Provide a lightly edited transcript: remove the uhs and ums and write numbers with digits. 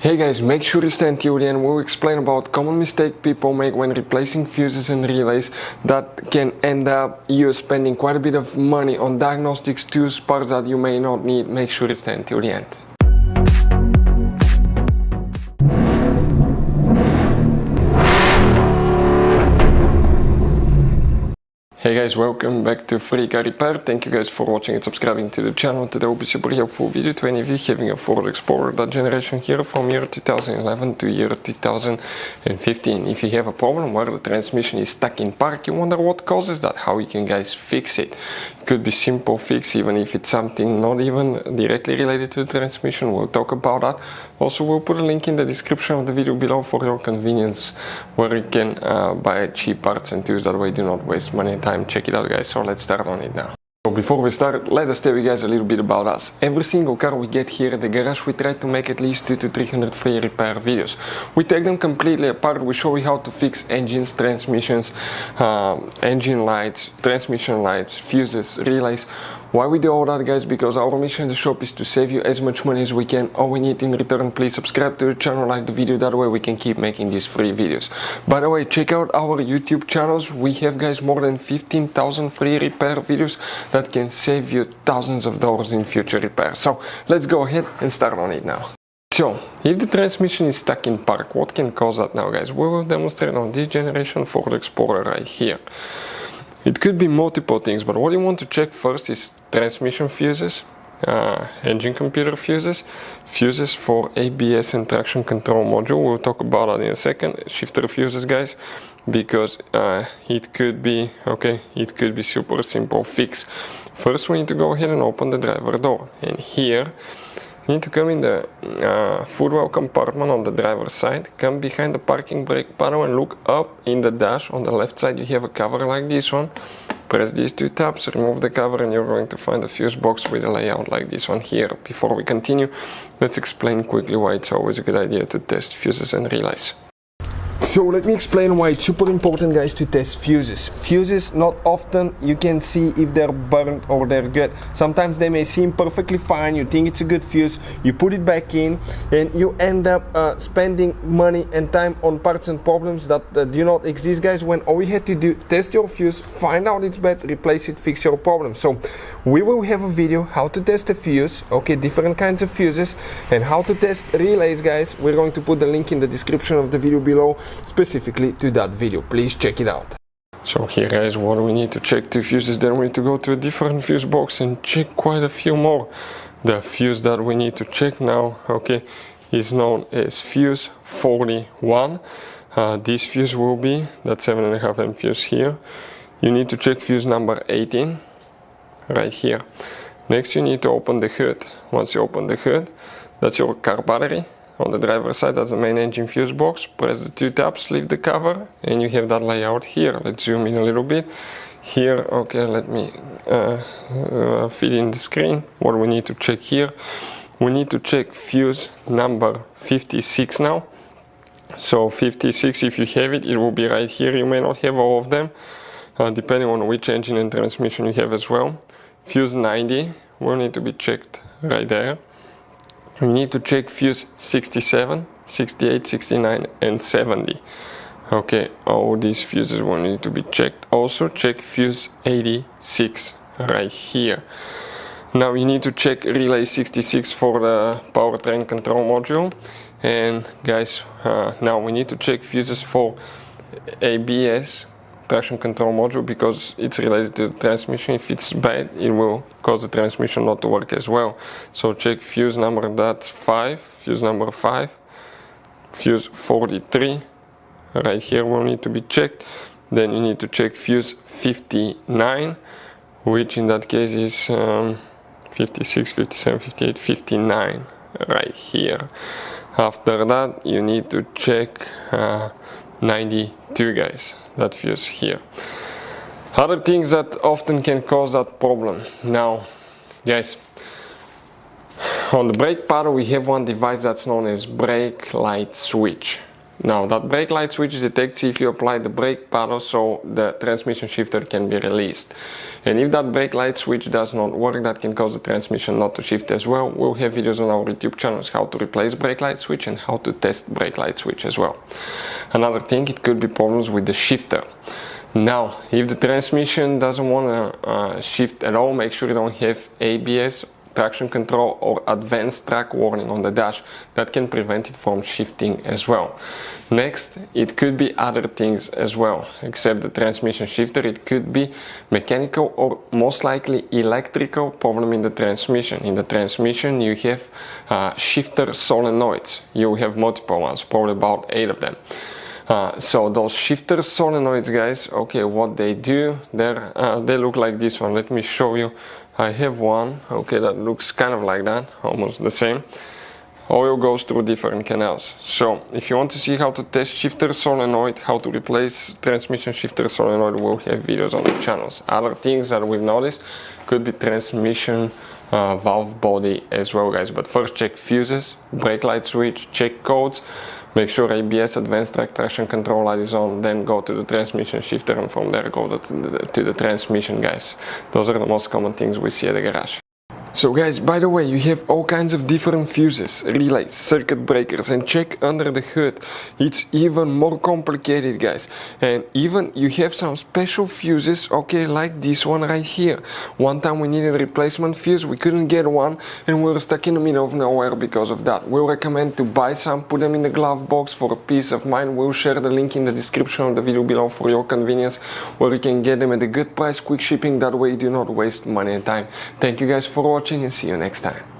Hey guys, make sure you stay until the end. We'll explain about common mistake people make when replacing fuses and relays that can end up you spending quite a bit of money on diagnostics tools, parts that you may not need. Make sure you stay until the end. Hey guys, welcome back to Free Car Repair. Thank you guys for watching and subscribing to the channel. Today will be super helpful video to any of you having a Ford Explorer, that generation here from year 2011 to year 2015. If you have a problem where the transmission is stuck in park, you wonder what causes that, how you can guys fix it. It could be simple fix, even if it's something not even directly related to the transmission. We'll talk about that. Also, we'll put a link in the description of the video below for your convenience, where you can buy cheap parts and tools. That way do not waste money and time. Check it out guys, so let's start on it now. So before we start, let us tell you guys a little bit about us. Every single car we get here at the garage, we try to make at least 200 to 300 free repair videos. We take them completely apart. We show you how to fix engines, transmissions, engine lights, transmission lights, fuses, relays. Why we do all that guys? Because our mission in the shop is to save you as much money as we can. All we need in return, please subscribe to the channel, like the video, that way we can keep making these free videos. By the way, check out our YouTube channels. We have guys more than 15,000 free repair videos that can save you thousands of dollars in future repairs. So let's go ahead and start on it now. So, if the transmission is stuck in park, what can cause that now guys? We will demonstrate on this generation Ford Explorer right here. It could be multiple things, but what you want to check first is transmission fuses, engine computer fuses, fuses for ABS and traction control module. We'll talk about that in a second. Shifter fuses guys, because it could be super simple fix. First we need to go ahead and open the driver door, and here you need to come in the footwell compartment on the driver's side, come behind the parking brake panel and look up in the dash. On the left side you have a cover like this one. Press these two tabs, remove the cover, and you're going to find a fuse box with a layout like this one here. Before we continue, let's explain quickly why it's always a good idea to test fuses and relays. So let me explain why it's super important guys to test fuses. Fuses, not often you can see if they're burnt or they're good. Sometimes they may seem perfectly fine, you think it's a good fuse, you put it back in and you end up spending money and time on parts and problems that do not exist guys, when all you had to do, test your fuse, find out it's bad, replace it, fix your problem. So we will have a video how to test a fuse, okay, different kinds of fuses, and how to test relays guys. We're going to put the link in the description of the video below specifically to that video. Please check it out. So here guys, what do we need to check? Two fuses, then we need to go to a different fuse box and check quite a few more. The fuse that we need to check now, okay, is known as fuse 41. This fuse will be that 7.5 amp fuse here. You need to check fuse number 18 right here. Next you need to open the hood. Once you open the hood, that's your car battery. On the driver's side, that's the main engine fuse box. Press the two tabs, lift the cover, and you have that layout here. Let's zoom in a little bit. Here, okay, let me fit in the screen. What we need to check here, we need to check fuse number 56 now. So 56, if you have it, it will be right here. You may not have all of them, depending on which engine and transmission you have as well. Fuse 90 will need to be checked right there. We need to check fuse 67, 68, 69 and 70. Okay, all these fuses will need to be checked. Also check fuse 86 right here. Now you need to check relay 66 for the powertrain control module. And guys, now we need to check fuses for ABS, traction control module, because it's related to the transmission. If it's bad, it will cause the transmission not to work as well. So check fuse number, that's 5, fuse number 5, fuse 43 right here will need to be checked. Then you need to check fuse 59, which in that case is 56, 57, 58, 59 right here. After that you need to check 92 guys, that fuse here. Other things that often can cause that problem. Now guys, on the brake panel we have one device that's known as brake light switch. Now that brake light switch detects if you apply the brake paddle so the transmission shifter can be released. And if that brake light switch does not work, that can cause the transmission not to shift as well. We'll have videos on our YouTube channels how to replace brake light switch and how to test brake light switch as well. Another thing, it could be problems with the shifter. Now, if the transmission doesn't want to shift at all, make sure you don't have ABS, traction control or advanced track warning on the dash. That can prevent it from shifting as well. Next, it could be other things as well, except the transmission shifter. It could be mechanical or most likely electrical problem in the transmission. In the transmission you have shifter solenoids. You have multiple ones, probably about 8 of them. So those shifter solenoids, guys, okay, what they do, they look like this one. Let me show you. I have one, okay, that looks kind of like that, almost the same. Oil goes through different canals. So if you want to see how to test shifter solenoid, how to replace transmission shifter solenoid, we'll have videos on the channels. Other things that we've noticed could be transmission valve body as well, guys. But first check fuses, brake light switch, check codes. Make sure ABS, advanced traction control light is on, then go to the transmission shifter and from there go to the transmission, guys. Those are the most common things we see at the garage. So guys, by the way, you have all kinds of different fuses, relays, circuit breakers, and check under the hood. It's even more complicated, guys. And even you have some special fuses, okay, like this one right here. One time we needed a replacement fuse, we couldn't get one, and we were stuck in the middle of nowhere because of that. We'll recommend to buy some, put them in the glove box for a peace of mind. We'll share the link in the description of the video below for your convenience, where you can get them at a good price, quick shipping, that way you do not waste money and time. Thank you guys for watching and see you next time.